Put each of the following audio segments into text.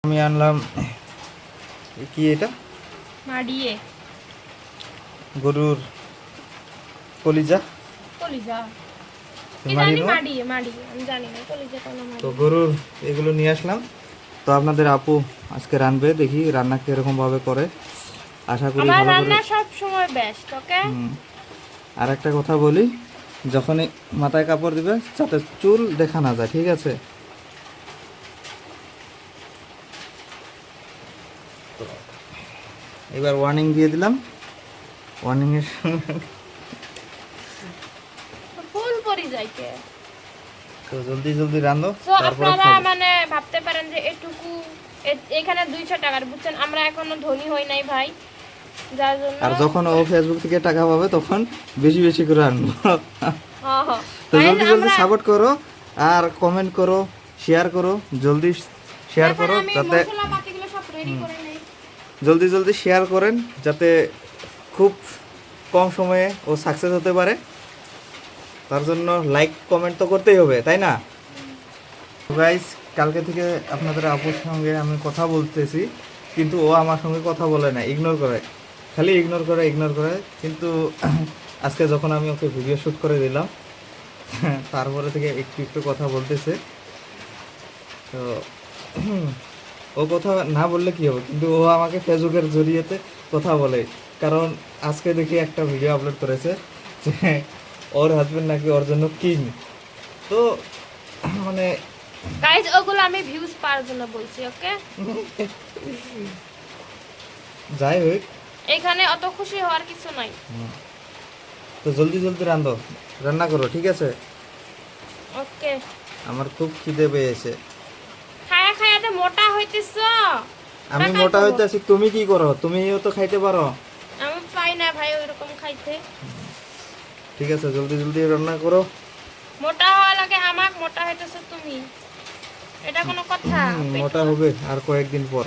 আমি আনলাম কি এটা মাড়িয়ে গরুর কলিজা কলিজা কি মাড়ি জানি নেবো। মাড়িয়ে মাড়িয়ে আমি জানি না কলিজা কোন তো মাড়িয়ে। গরুর এগুলো নিয়ে আসলাম। তো আপনাদের আপু আজকে রাঁধবে, দেখি রান্না কিরকম ভাবে করে, আশা করি আমার ভালো করে। রান্না সব সময় বেস্ট। ওকে আর একটা কথা বলি, যখনই মাথায় কাপড় দিবে যাতে চুল দেখা না যায়, ঠিক আছে? তো এবার ওয়ার্নিং দিয়ে দিলাম, ওয়ার্নিং এর ফুল পরি যাইকে। তো জলদি জলদি রাঁধো, তো তারপরে আপনারা খাবো। মানে ভাবতে পারেন যে এটুকু এখানে 200 টাকার, বুঝছেন আমরা এখনো ধনী হই নাই ভাই, যার জন্য। আর যখন ও ফেসবুক থেকে টাকা পাবে তখন বেশি বেশি করে আনবো। হ্যাঁ হ্যাঁ তো Guys, জলদি জলদি আমরা সাপোর্ট করো, আর কমেন্ট করো, শেয়ার করো, জলদি শেয়ার এখন করো আমি যাতে মশলা পাতিগুলো সব রেডি করে নেই। জলদি জলদি শেয়ার করেন যাতে খুব কম সময়ে ও সাকসেস হতে পারে। তার জন্য লাইক কমেন্ট তো করতেই হবে, তাই না? গাইস, কালকে থেকে আপনাদের আপুর সঙ্গে আমি কথা বলতেছি, কিন্তু ও আমার সঙ্গে কথা বলে না, ইগনোর করে, খালি ইগনোর করে। কিন্তু আজকে যখন আমি ওকে ভিডিও শ্যুট করে দিলাম, তারপরে থেকে একটু একটু কথা বলতেছে। তো ও কথা না বললে কি হবে, কিন্তু ও আমাকে ফেসবুকের জরিয়েতে কথা বলে। কারণ আজকে দেখি একটা ভিডিও আপলোড করেছে যে ওর হাজবেন্ড নাকি ওর জন্য কিং। তো মানে গাইস ওগুলো আমি ভিউজ পাওয়ার জন্য বলছি। ওকে যাই হোক, এখানে অত খুশি হওয়ার কিছু নাই। তো জলদি জলদি রান্না করো, ঠিক আছে? ওকে আমার খুব খিদে পেয়েছে। খায়া খায়াতে মোটা হইতেছ। আমি মোটা হইতে আছি, তুমি কি করো? তুমিও তো খাইতে পারো। আমি পাই না ভাই ওইরকম খাইতে। ঠিক আছে, জলদি জলদি রান্না করো। মোটা হওয়া লাগে আমাক, মোটা হইতেছ তুমি, এটা কোনো কথা? মোটা হবে আর কয়েকদিন পর।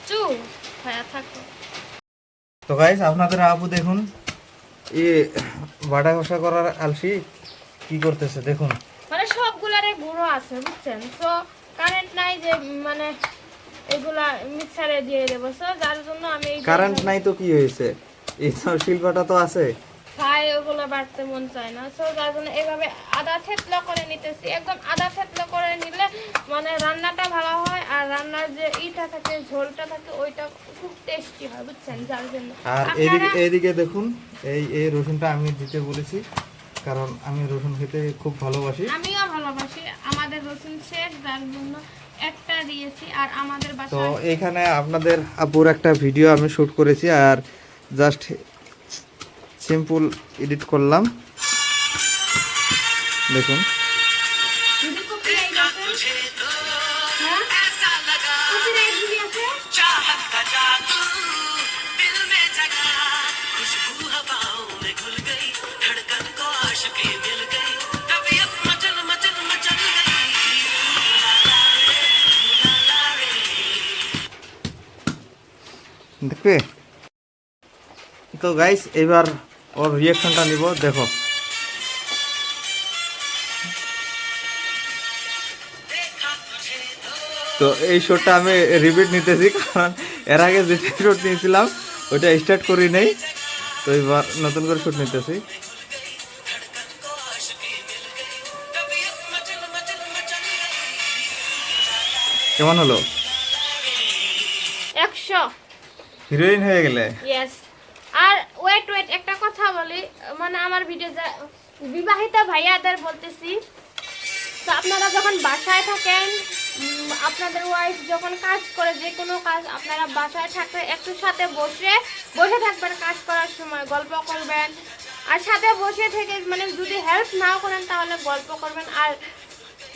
চু খায়া থাকো। তো গাইস, আপনাদের আপু দেখুন এ বাটা কষা করার আলসি কি করতেছে দেখুন। মানে সবগুলারে গুঁড়ো আছে, বুঝছেন? তো কারেন্ট নাই যে মানে এগুলা মিক্সারে দিয়ে দেবো, তো যার জন্য আমি এই কারেন্ট নাই তো কি হয়েছে, এই তো শিলপাটা তো আছে। খাই ওগুলো বাড়তে মন চায় না, তো যার জন্য এভাবে আদা থেতলা করে নিতেছি। একদম আদা থেতলা করে নিলে মানে রান্নাটা ভালো হয়, আর রান্নার যে ইটা থাকে, ঝোলটা থাকে, ওইটা খুব টেস্টি হয়, বুঝছেন? যার জন্য আর আপনারা এইদিকে দেখুন, এই রসুনটা আমি দিতে বলেছি, কারণ আমি রসুন খেতে খুব ভালোবাসি। আমিও ভালোবাসি। আমাদের রসুন শেষ, যার জন্য একটা দিয়েছি। আর আমাদের তো বাসায় এখানে আপনাদের আপুর একটা ভিডিও আমি শ্যুট করেছি, আর জাস্ট সিম্পল এডিট করলাম, দেখুন। যদি কপিরাইট আছে, হ্যাঁ কপিরাইট যদি আছে, দেখবে? তো গাইস, এবার ওর রিয়াকশনটা নিব, দেখো। তো এই শটটা আমি রিপিট নিতেছি, কারণ এর আগে যেটা শট নিয়েছিলাম ওইটা স্টার্ট করি নেই, তো এবার নতুন করে শুট নিতেছি। কেমন হলো? 100। হিরোইন হয়ে গেলে। ইয়েস। আর ওয়েট ওয়েট একটা কথা বলি, মানে আমার ভিডিও বিবাহিত ভাইয়াদের বলতেছি, তো আপনারা যখন বাসায় থাকেন, আপনাদের ওয়াইফ যখন কাজ করে, যে কোনো কাজ, আপনারা বাসায় থাকলে একটু সাথে বসে বসে থাকবেন, কাজ করার সময় গল্প করবেন। আর সাথে বসে থেকে মানে যদি হেল্প নাও করেন তাহলে গল্প করবেন। আর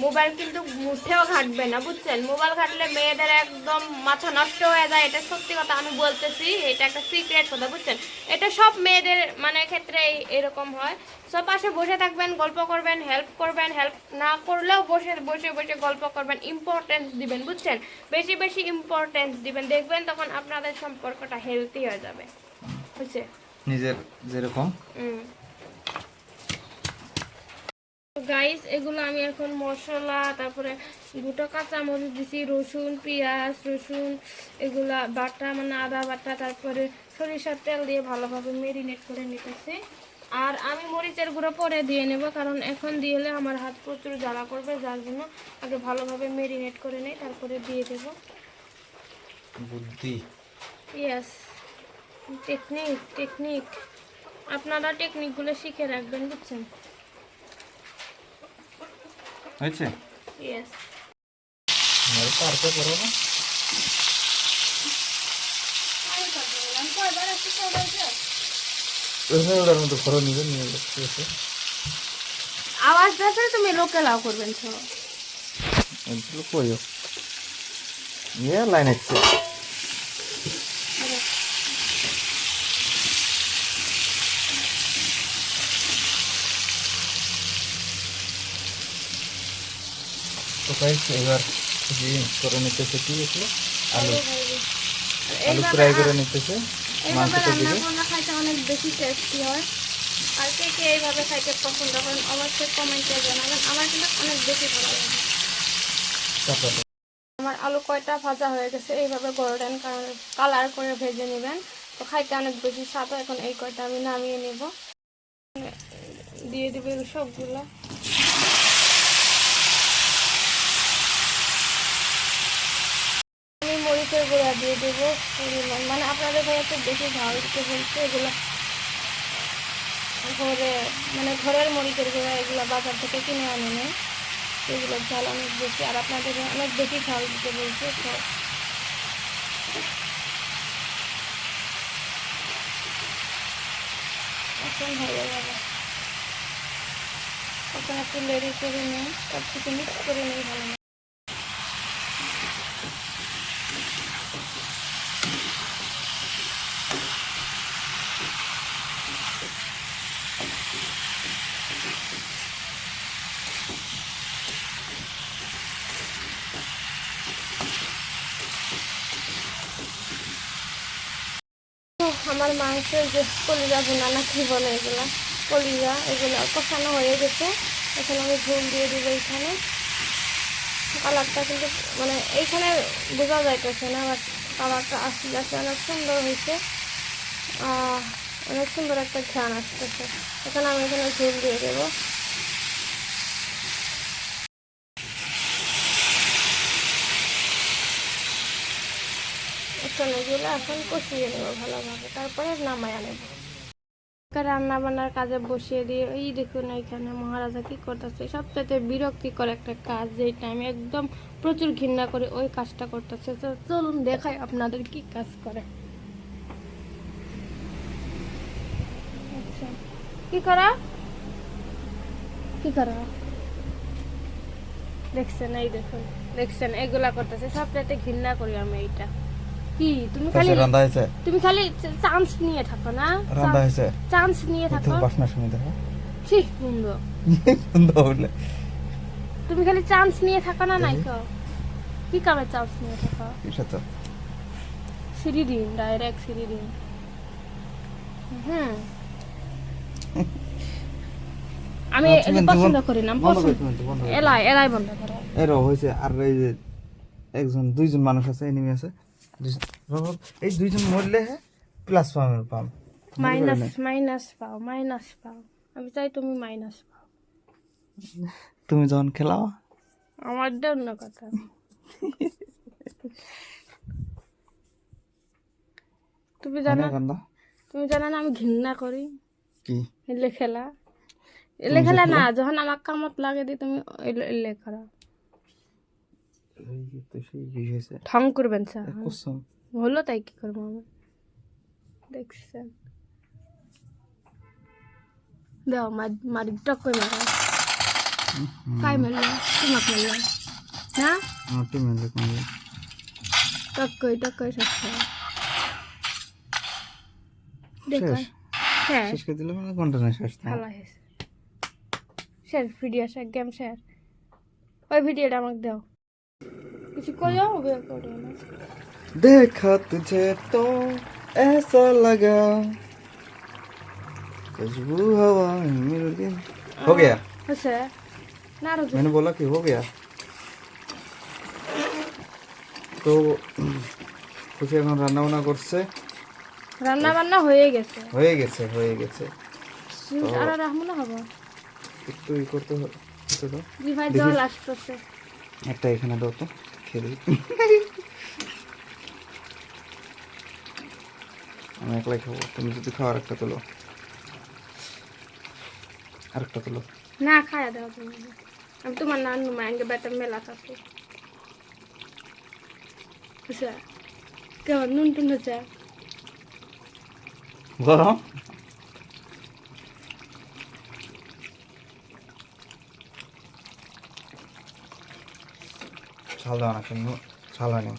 মোবাইল কিন্তু মুঠেও ঘাটবে না, বুঝছেন? মোবাইল ঘাটলে মেয়েদের একদম মাথা নষ্ট হয়ে যায়, এটা সত্যি কথা আমি বলতেছি, এটা একটা সিক্রেট কথা, বুঝছেন? এটা সব মেয়েদের মানে ক্ষেত্রে এরকম হয়। সব পাশে বসে থাকবেন, গল্প করবেন, হেল্প করবেন, হেল্প না করলেও বসে বসে বসে গল্প করবেন, ইম্পর্টেন্স দিবেন, বুঝছেন? বেশি বেশি ইম্পর্টেন্স দিবেন, দেখবেন তখন আপনাদের সম্পর্কটা হেলদি হয়ে যাবে, বুঝছে? নিজের যেরকম। গাইস এগুলো আমি এখন মশলা, তারপরে দুটো কাঁচামরিচ দিছি, রসুন, পেঁয়াজ, রসুন এগুলা বাটা, মানে আদা বাটা, তারপরে সরিষার তেল দিয়ে ভালোভাবে মেরিনেট করে নিতেছি। আর আমি মরিচের গুঁড়ো পরে দিয়ে নেব, কারণ এখন দিলে আমার হাত প্রচুর জ্বালা করবে, যার জন্য আগে ভালোভাবে মেরিনেট করে নেই, তারপরে দিয়ে দেব। বুদ্ধি। ইয়েস, টেকনিক টেকনিক, আপনারা টেকনিকগুলো শিখে রাখবেন, বুঝছেন? হয়েছে? ইয়েস। পারতে করো না। ওটার মতো ঘর নিবে নিয়ে যাচ্ছে। আওয়াজ দিতে তুমি লোকে লাও করবেন তো। এগুলো কইও। ইয়ে লাইন আছে। তো গাইস এবার যে করে নিতেছে কি এগুলো? আলু আলু ফ্রাই করে নিতেছে। এইভাবে মাংসটা রান্না দিবে। করলে খাইতে অনেক বেশি টেস্টি হয়। আর কে কে এইভাবে খাইতে পছন্দ করেন অবশ্যই কমেন্টে জানাবেন, আমার কিন্তু অনেক বেশি ভালো লাগে। তারপরে আমার আলু কয়টা ভাজা হয়ে গেছে, এইভাবে গোল্ডেন কালার করে ভেজে নেবেন, তো খাইতে অনেক বেশি স্বাদ হয়। এখন এই কয়টা আমি নামিয়ে নেব, দিয়ে দেবেন সবগুলো। আমি মরিচের গুঁড়া দিয়ে দেবো পরিমাণ, মানে আপনাদের ঘরে তো বেশি ঝাল দিতে বলছে, এগুলো ঘরে মানে ঘরের মরিচের গুঁড়া, এগুলো বাজার থেকে কিনে আনে নেই, এগুলোর ঝাল অনেক বেশি, আর আপনাদের অনেক বেশি ঝাল দিতে বলছে। তো এখন হয়ে যাবে, এখন একটু লেড়ি করে নিই, সব কিছু মিক্স করে নিই ভালো। আমার মাংসের যে কলিজা ভুনা না কি বলে এগুলা, কলিজা, এগুলো কষানো হয়ে গেছে। এখন আমি ঝোল দিয়ে দেবো এখানে। কালারটা কিন্তু মানে এইখানে বোঝা যাইতেছে না, বাট কালারটা আসলে অনেক সুন্দর হয়েছে, অনেক সুন্দর একটা ঘ্রাণ আসতেছে। এখন আমি এখানে ঝোল দিয়ে দেবো। এগুলো এখন কষিয়ে নেবো ভালোভাবে, তারপরে নামায় নেব। রান্না বান্নার কাজে বসিয়ে দিয়ে এই দেখুন এখানে মহারাজা কি করতেছে, সবচেয়ে বিরক্তিকর একটা কাজ, যেটা আমি একদম প্রচুর ঘৃণা করি, ওই কাজটা করতেছে। তো চলুন দেখাই আপনাদের কি কাজ করে। আচ্ছা, কি করা কি করা দেখছেন? এই দেখুন, দেখছেন এগুলা করতেছে, সবচেয়ে ঘৃণা করি আমি এইটা। কি তুমি খালি রান্না হয়েছে? তুমি খালি চান্স নিয়ে থাকো না, রান্না হয়েছে? চান্স নিয়ে থাকো। বাসনা শুনে দেখো। ঠিক সুন্দর সুন্দর হলে তুমি খালি চান্স নিয়ে থাকো না, নাই কো কি কামে চান্স নিয়ে থাকো? কিসের তো সিঁড়ি দিন, ডাইরেক্ট সিঁড়ি দিন। আমি এটা পছন্দ করি না, এলাই এলাই বন্ধ করো। এরও হয়েছে। আর এই যে একজন দুইজন মানুষ আছে, এনিমি আছে, এই দুইজন মরলে প্লাস পাম মাইনাস মাইনাস পাও, মাইনাস পাও। আমি চাই তুমি মাইনাস পাও। তুমি যখন খেলাও আমার অন্য কথা। তুমি জানো না আমি ঘৃণা করি কি এলে খেলা, এলে খেলা না, যখন আমার কামত লাগে দি তুমি এলে করা ঠং করবেন স্যার, হলো তাই কি করবো আমি। দেখছেন দাও মারি টক করে মারা, কাই মারল তোমাক মারল না, টক করে শেষ করে দেখো। হ্যাঁ শেষ করে দিলে মানে ঘন্টা না শেষ না, ভালো হয়েছে। শেষ ভিডিও শেষ, গেম শেষ। ওই ভিডিওটা আমাকে দাও, কিছু করিও বের করিও না। देखा तुझे तो ऐसा लगा खुशबू हवा मिल गई। हो गया? अच्छा ना रुक मैंने बोला कि हो गया তো খুশি এখন রান্না বান্না করছে রান্না বান্না হয়ে গেছে হয়ে গেছে আর রাখবো না হবো একটু ই করতে হবে একটু দাও। জি ভাই জল আসতেছে একটা এখানে দাও তো খেয়ে দিই আমি একলাই খাবো তুমি যদি খাও আরেকটা তোলো আরেকটা তোলো না খায়া দাও তুমি আমি তোমার নানু মায়ের বেটার মেলা থাকে বুঝলা কেমন নুন টুন হচ্ছে গরম ঝাল দাও না কিন্তু ঝাল হয়নি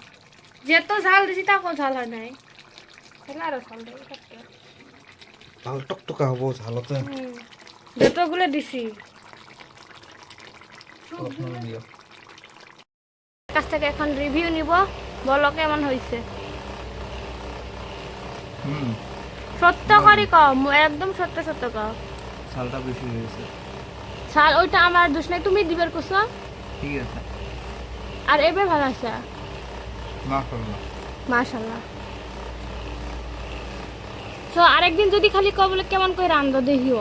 যেত ঝাল দিছি তাকেও ঝাল হয় নাই তাহলে আরো ঝাল দেবো ঝাল টকটকা হবো ঝাল হতে যতগুলো দিছি দিও কাছ থেকে এখন রিভিউ নিব বলো কেমন হয়েছে হুম সত্য করে কম একদম সত্য সত্য কম ঝালটা বেশি হয়ে গেছে ছাল ওইটা আমার দোষ নাই তুমি দিবের কোসো ঠিক আছে আর এবার ভালো আছে মাশাআল্লাহ মাশাআল্লাহ তো আরেকদিন যদি খালি কবলে কেমন করে রান্ধো দেখিও